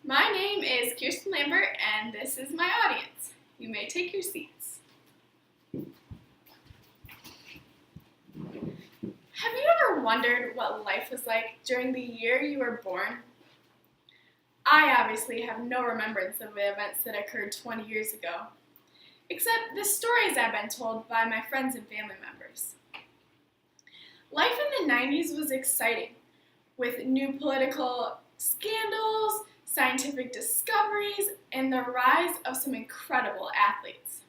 My name is Kirsten Lambert, and this is my audience. You may take your seats. Have you ever wondered what life was like during the year you were born? I obviously have no remembrance of the events that occurred 20 years ago, except the stories I've been told by my friends and family members. Life in the 90s was exciting, with new political scandals, scientific discoveries, and the rise of some incredible athletes.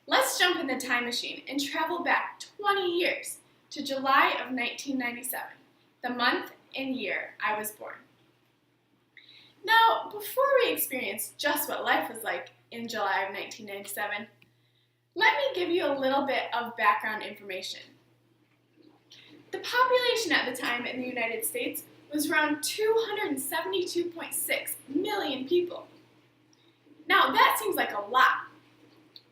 Let's jump in the time machine and travel back 20 years to July of 1997, the month and year I was born. Now, before we experience just what life was like in July of 1997, let me give you a little bit of background information. The population at the time in the United States was around 272.6 million people. Now, that seems like a lot,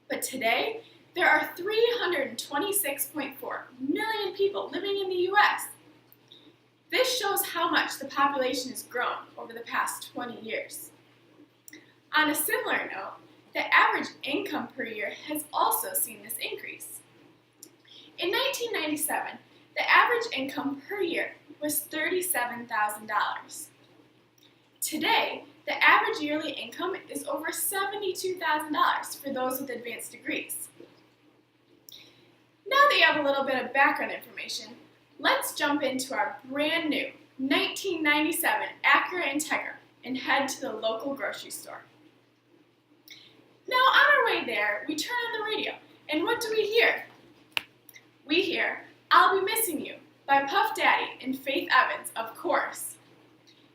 but today there are 326.4 million people living in the U.S. This shows how much the population has grown over the past 20 years. On a similar note, the average income per year has also seen this increase. In 1997, the average income per year was $37,000. Today, the average yearly income is over $72,000 for those with advanced degrees. Now that you have a little bit of background information, let's jump into our brand new 1997 Acura Integra and head to the local grocery store. Now on our way there, we turn on the radio, and what do we hear? We hear "I'll Be Missing You" by Puff Daddy and Faith Evans, of course.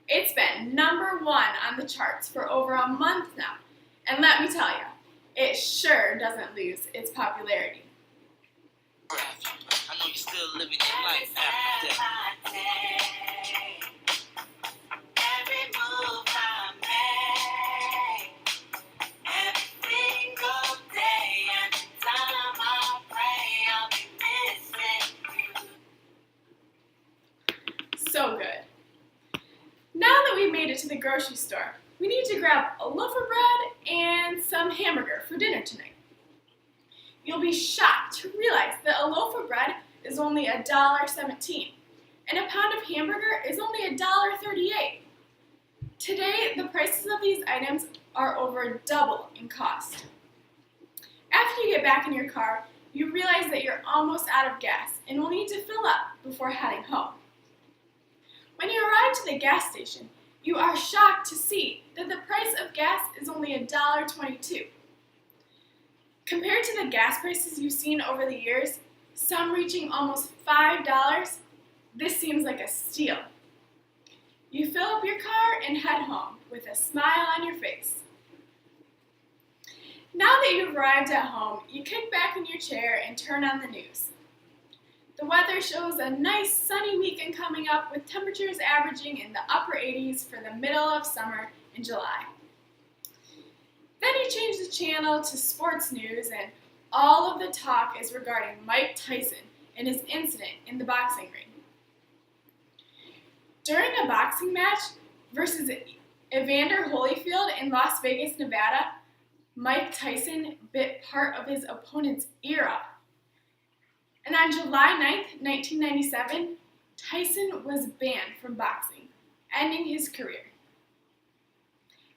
It's been #1 on the charts for over a month now, and let me tell you, it sure doesn't lose its popularity. I know you're still living your life after death. Every move I make, every single day, and time I pray I'll be missing you. So good. Now that we've made it to the grocery store, we need to grab a loaf of bread and some hamburger for dinner tonight. You'll be shocked to realize that a loaf of bread is only $1.17, and a pound of hamburger is only $1.38. Today, the prices of these items are over double in cost. After you get back in your car, you realize that you're almost out of gas and will need to fill up before heading home. When you arrive to the gas station, you are shocked to see that the price of gas is only $1.22. Compared to the gas prices you've seen over the years, some reaching almost $5, this seems like a steal. You fill up your car and head home with a smile on your face. Now that you've arrived at home, you kick back in your chair and turn on the news. The weather shows a nice sunny weekend coming up with temperatures averaging in the upper 80s for the middle of summer in July. Then you change the channel to sports news, and all of the talk is regarding Mike Tyson and his incident in the boxing ring. During a boxing match versus Evander Holyfield in Las Vegas, Nevada, Mike Tyson bit part of his opponent's ear off. And on July 9th, 1997, Tyson was banned from boxing, ending his career.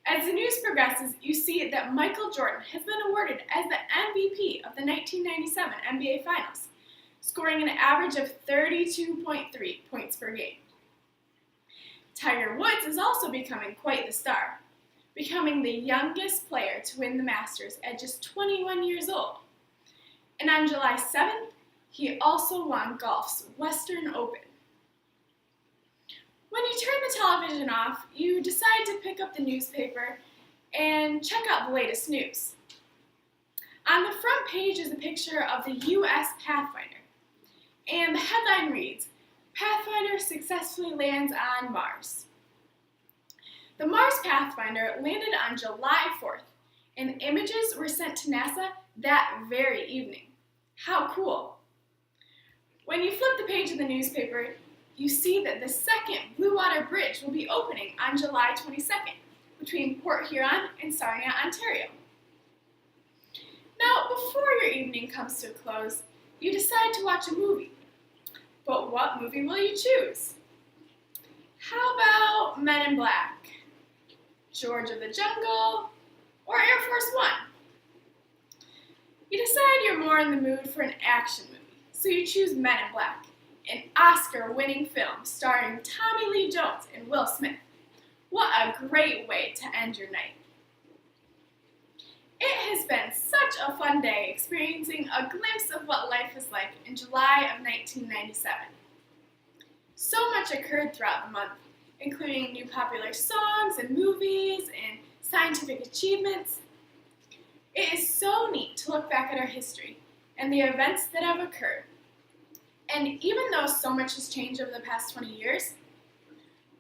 As the news progresses, you see that Michael Jordan has been awarded as the MVP of the 1997 NBA Finals, scoring an average of 32.3 points per game. Tiger Woods is also becoming quite the star, becoming the youngest player to win the Masters at just 21 years old. And on July 7th, he also won golf's Western Open. When you turn the television off, you decide to pick up the newspaper and check out the latest news. On the front page is a picture of the U.S. Pathfinder, and the headline reads, "Pathfinder successfully lands on Mars." The Mars Pathfinder landed on July 4th, and images were sent to NASA that very evening. How cool! When you flip the page of the newspaper, you see that the second Blue Water Bridge will be opening on July 22nd between Port Huron and Sarnia, Ontario. Now, before your evening comes to a close, you decide to watch a movie. But what movie will you choose? How about Men in Black, George of the Jungle, or Air Force One? You decide you're more in the mood for an action movie, so you choose Men in Black, an Oscar-winning film starring Tommy Lee Jones and Will Smith. What a great way to end your night. It has been such a fun day experiencing a glimpse of what life is like in July of 1997. So much occurred throughout the month, including new popular songs and movies and scientific achievements. It is so neat to look back at our history and the events that have occurred. And even though so much has changed over the past 20 years,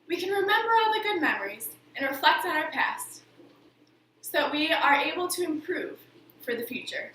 we can remember all the good memories and reflect on our past so that we are able to improve for the future.